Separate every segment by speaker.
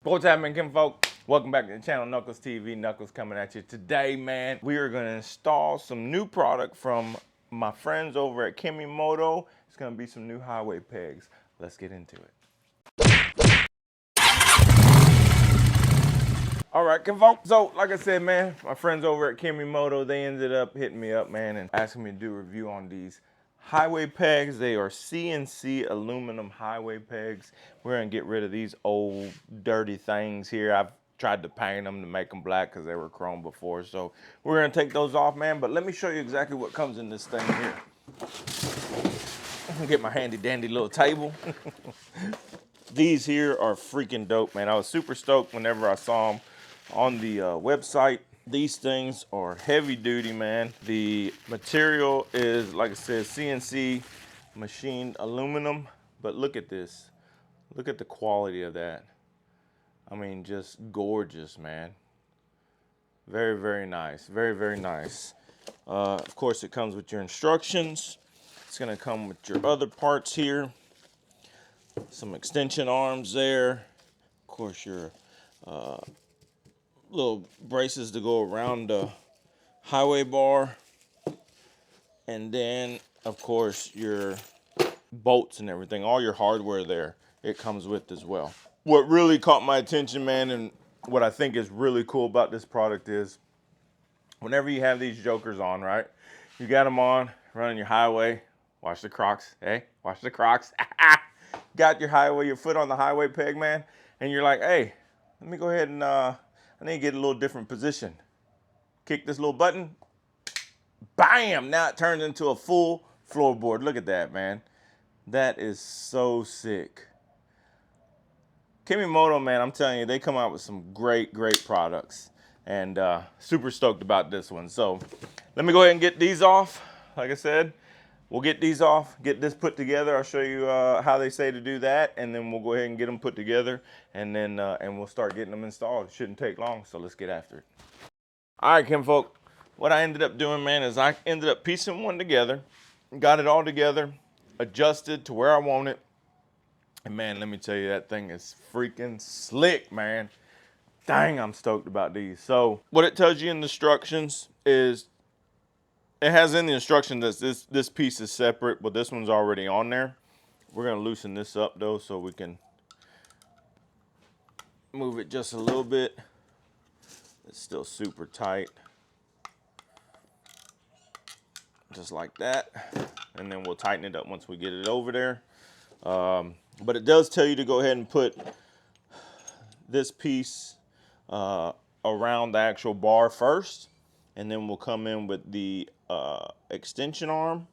Speaker 1: What's happening, Kim folk? Welcome back to the channel, Knuckles TV. Knuckles coming at you today, man. We are gonna install some new product from my friends over at Kemimoto. It's gonna be some new highway pegs. Let's get into it. All right, Kim folk. So, like I said, man, my friends over at Kemimoto, they ended up hitting me up, man, and asking me to do a review on these highway pegs. They are CNC aluminum highway pegs. We're gonna get rid of these old dirty things here. I've tried to paint them to make them black because they were chrome before. So we're gonna take those off, man. But let me show you exactly what comes in this thing here. I'm gonna get my handy dandy little table. These here are freaking dope, man. I was super stoked whenever I saw them on the website. These things are heavy duty, man. The material is, like I said, CNC machined aluminum, but look at this. Look at the quality of that. I mean, just gorgeous, man. Very, very nice. Very, very nice. Of course, it comes with your instructions. It's gonna come with your other parts here. Some extension arms there. Of course, your little braces to go around the highway bar. And then, of course, your bolts and everything, all your hardware there, it comes with as well. What really caught my attention, man, and what I think is really cool about this product is whenever you have these jokers on, right? You got them on, running your highway. Watch the Crocs, hey? Watch the Crocs. Got your highway, your foot on the highway peg, man, and you're like, hey, let me go ahead and I need to get a little different position. Kick this little button, bam! Now it turns into a full floorboard. Look at that, man. That is so sick. Kemimoto, man, I'm telling you, they come out with some great, great products. And super stoked about this one. So let me go ahead and get these off. Like I said, we'll get these off, get this put together. I'll show you how they say to do that, and then we'll go ahead and get them put together, and then we'll start getting them installed. It shouldn't take long, so let's get after it. All right, Kim folk, what I ended up doing, man, is I ended up piecing one together, got it all together, adjusted to where I want it, and man, let me tell you, that thing is freaking slick, man. Dang, I'm stoked about these. So what it tells you in the instructions is, it has in the instructions that this piece is separate, but this one's already on there. We're gonna loosen this up though, so we can move it just a little bit. It's still super tight. Just like that. And then we'll tighten it up once we get it over there. But it does tell you to go ahead and put this piece around the actual bar first, and then we'll come in with the extension arm,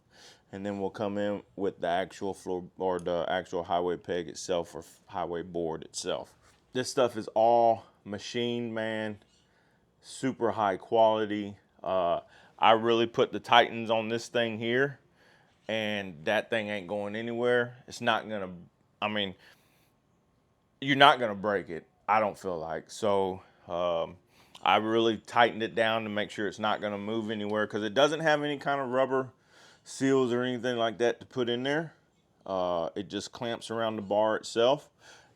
Speaker 1: and then we'll come in with the actual floor or the actual highway peg itself, or highway board itself. This stuff is all machined, man. Super high quality. I really put the Titans on this thing here, and that thing ain't going anywhere. It's not gonna, I mean, you're not gonna break it, I don't feel like. So I really tightened it down to make sure it's not gonna move anywhere, because it doesn't have any kind of rubber seals or anything like that to put in there. It just clamps around the bar itself.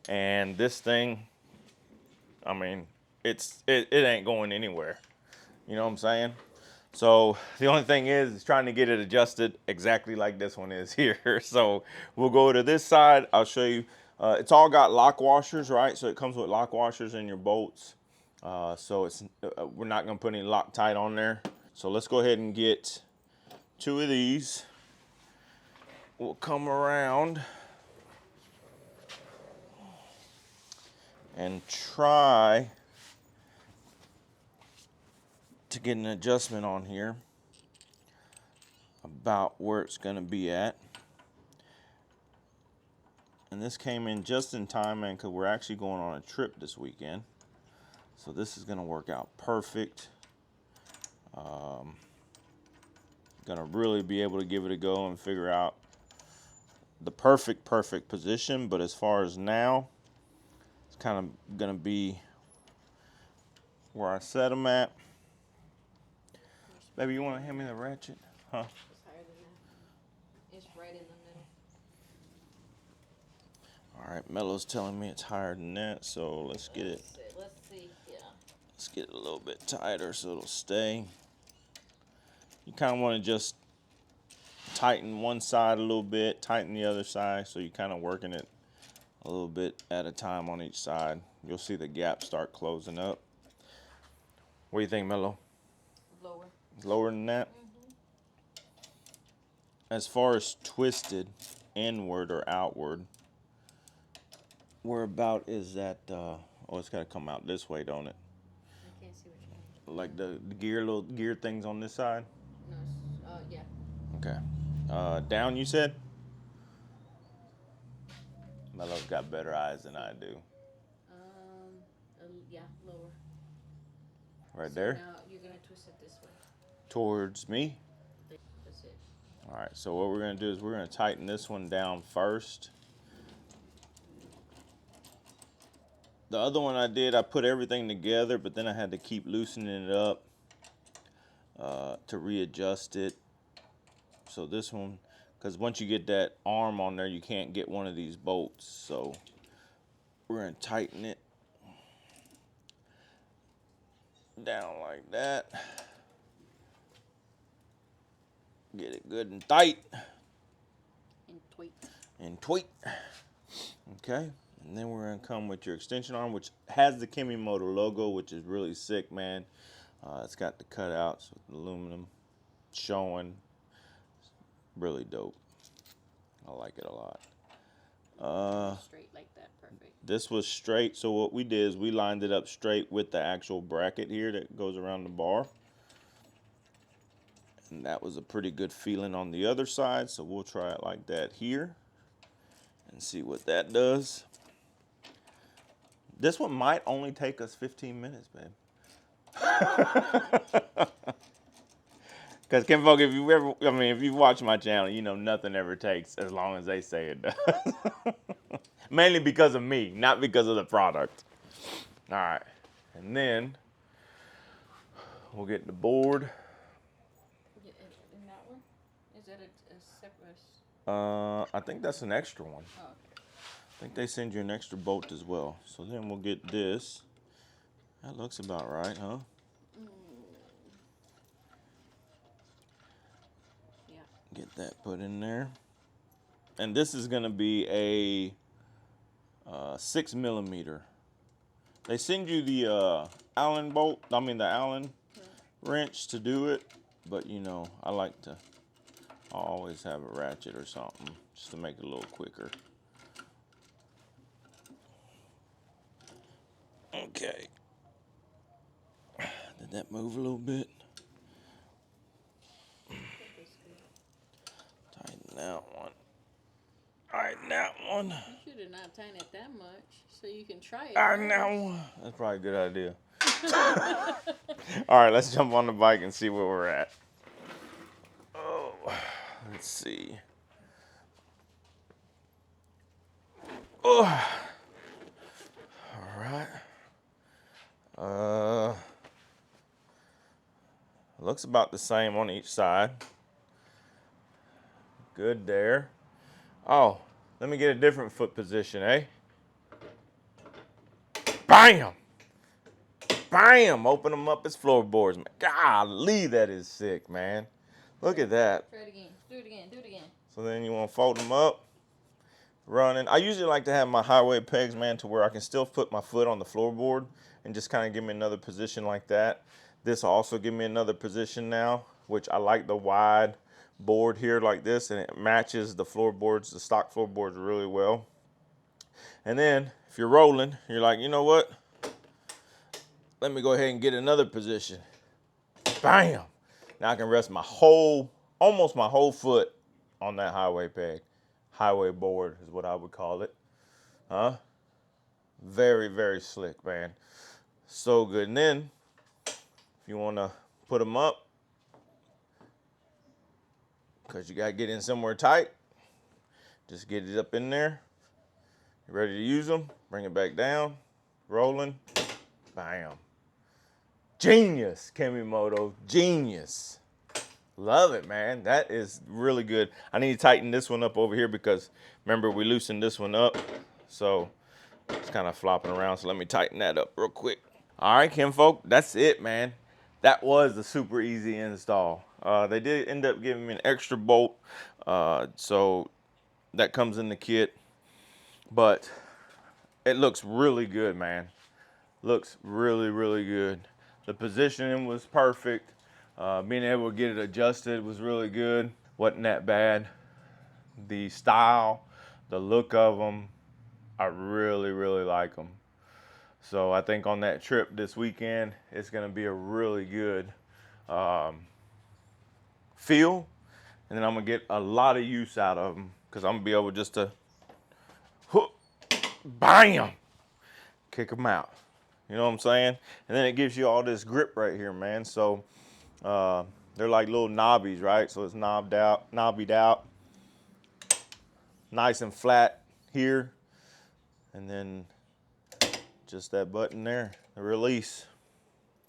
Speaker 1: And this thing, I mean, it ain't going anywhere. You know what I'm saying? So the only thing is trying to get it adjusted exactly like this one is here. So we'll go to this side. I'll show you. It's all got lock washers, right? So it comes with lock washers in your bolts. So it's we're not gonna put any Loctite on there. So let's go ahead and get 2 of these. We'll come around and try to get an adjustment on here about where it's gonna be at. And this came in just in time, man, because we're actually going on a trip this weekend. So this is gonna work out perfect. Gonna really be able to give it a go and figure out the perfect position. But as far as now, it's kind of gonna be where I set them at. Baby, you wanna hand me the ratchet? Huh?
Speaker 2: It's higher than that. It's right in the middle.
Speaker 1: All right, Mello's telling me it's higher than that, so let's get it.
Speaker 2: Let's see. Yeah.
Speaker 1: Let's get it a little bit tighter so it'll stay. You kind of want to just tighten one side a little bit, tighten the other side, so you're kind of working it a little bit at a time on each side. You'll see the gap start closing up. What do you think, Mello?
Speaker 2: Lower.
Speaker 1: Lower than that? As far as twisted inward or outward, where about is that? Oh, it's got to come out this way, don't it?
Speaker 2: I can't see what you mean.
Speaker 1: Like the little gear things on this side?
Speaker 2: No, yeah.
Speaker 1: Okay. Down, you said? Mello's got better eyes than I do.
Speaker 2: Yeah, lower.
Speaker 1: Right there?
Speaker 2: Now you're gonna twist it this way.
Speaker 1: Towards me?
Speaker 2: That's it.
Speaker 1: All right, so what we're gonna do is we're gonna tighten this one down first. The other one I put everything together, but then I had to keep loosening it up to readjust it. So this one, because once you get that arm on there, you can't get one of these bolts. So we're gonna tighten it down like that. Get it good and tight.
Speaker 2: And tweak.
Speaker 1: And tweak. Okay. And then we're gonna come with your extension arm, which has the Kemimoto logo, which is really sick, man. It's got the cutouts with aluminum showing. Really dope. I like it a lot.
Speaker 2: Straight like that, perfect.
Speaker 1: This was straight, so what we did is we lined it up straight with the actual bracket here that goes around the bar. And that was a pretty good feeling on the other side, so we'll try it like that here and see what that does. This one might only take us 15 minutes, babe. Because Kim Folk, if you watch my channel, you know nothing ever takes as long as they say it does. Mainly because of me, not because of the product. All right, and then we'll get the board.
Speaker 2: In that one? Is that a separate?
Speaker 1: I think that's an extra one.
Speaker 2: Oh, okay.
Speaker 1: I think they send you an extra bolt as well. So then we'll get this. That looks about right, huh?
Speaker 2: Yeah.
Speaker 1: Get that put in there. And this is gonna be a 6mm. They send you the Allen bolt, the Allen wrench to do it, but you know, I always have a ratchet or something just to make it a little quicker. Okay. Did that move a little bit? Tighten that one. Tighten that one.
Speaker 2: You should have not tightened it that much, so you can try it.
Speaker 1: Tighten that one. That's probably a good idea. All right, let's jump on the bike and see where we're at. Oh, let's see. Oh, all right. Looks about the same on each side. Good there. Oh, let me get a different foot position, eh? Bam! Bam! Open them up as floorboards, man. Golly, that is sick, man. Look at that.
Speaker 2: Try it again. Do it again. Do it again.
Speaker 1: So then you want to fold them up, running. I usually like to have my highway pegs, man, to where I can still put my foot on the floorboard and just kind of give me another position like that. This will also give me another position now, which I like the wide board here like this, and it matches the floorboards, the stock floorboards really well. And then if you're rolling, you're like, you know what? Let me go ahead and get another position. Bam! Now I can rest almost my whole foot on that highway peg. Highway board is what I would call it. Huh? Very, very slick, man. So good. And then if you want to put them up, because you got to get in somewhere tight, just get it up in there. You ready to use them? Bring it back down. Rolling. Bam. Genius, Kemimoto. Genius. Love it, man. That is really good. I need to tighten this one up over here because remember we loosened this one up. So it's kind of flopping around. So let me tighten that up real quick. All right, kinfolk, that's it, man. That was a super easy install. They did end up giving me an extra bolt. So that comes in the kit. But it looks really good, man. Looks really, really good. The positioning was perfect. Being able to get it adjusted was really good. Wasn't that bad. The style, the look of them, I really, really like them. So I think on that trip this weekend, it's gonna be a really good feel. And then I'm gonna get a lot of use out of them because I'm gonna be able just to, hook, bam, kick them out. You know what I'm saying? And then it gives you all this grip right here, man. So they're like little knobbies, right? So it's knobbied out, nice and flat here. And then just that button there, the release.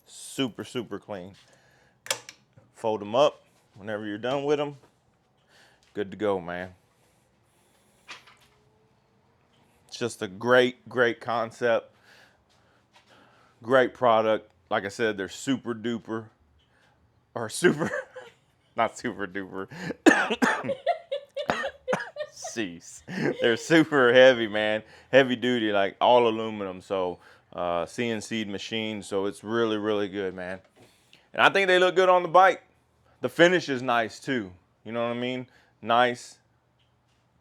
Speaker 1: Super, super clean. Fold them up whenever you're done with them. Good to go, man. It's just a great, great concept. Great product. Like I said, they're super duper, or super, not super duper. Jeez. They're super heavy, man. Heavy duty, like all aluminum. So CNC'd machine. So it's really, really good, man. And I think they look good on the bike. The finish is nice too. You know what I mean? Nice.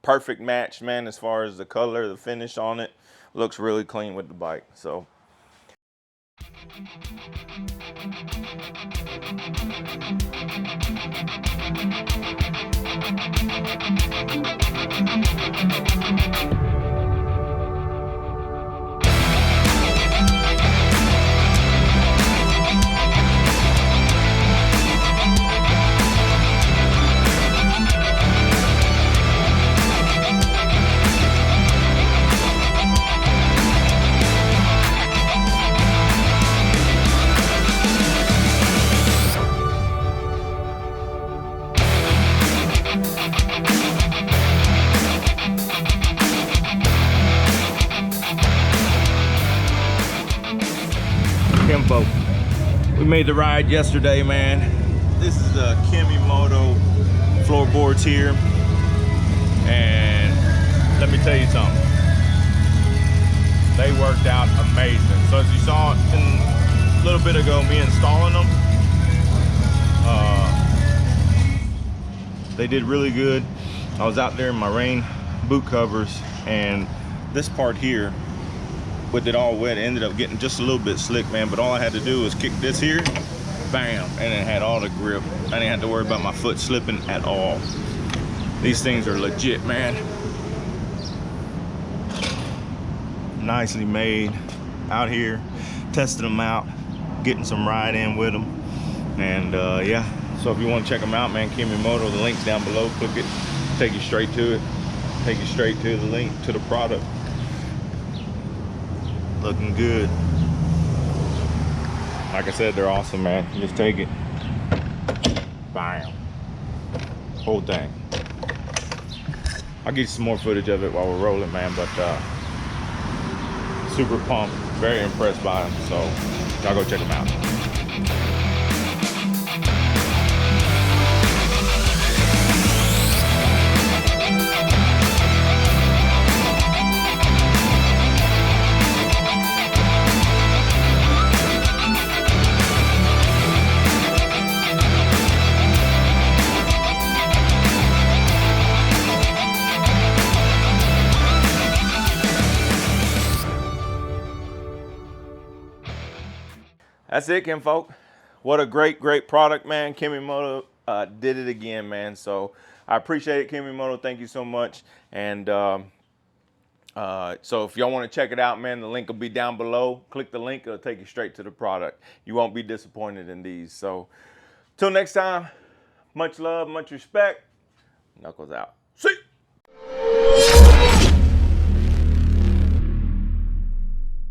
Speaker 1: Perfect match, man, as far as the color, the finish on it. Looks really clean with the bike. So Kempo, we made the ride yesterday, man. This is the Kemimoto floorboards here, and let me tell you something. They worked out amazing. So as you saw a little bit ago, me installing them, they did really good. I was out there in my rain boot covers, and this part here, with it all wet, it ended up getting just a little bit slick, man. But all I had to do was kick this here, bam, and it had all the grip. I didn't have to worry about my foot slipping at all. These things are legit, man. Nicely made. Out here, testing them out, getting some ride in with them. And yeah, so if you want to check them out, man, Kemimoto, the link's down below. Click it, take you straight to it. Take you straight to the link to the product. Looking good. Like I said, they're awesome, man. You just take it, bam, whole thing. I'll get you some more footage of it while we're rolling, man. But super pumped, very impressed by them. So y'all go check them out. That's it, kinfolk. What a great, great product, man. Kemimoto did it again, man. So I appreciate it, Kemimoto. Thank you so much. And so if y'all want to check it out, man, the link will be down below. Click the link. It'll take you straight to the product. You won't be disappointed in these. So till next time, much love, much respect. Knuckles out.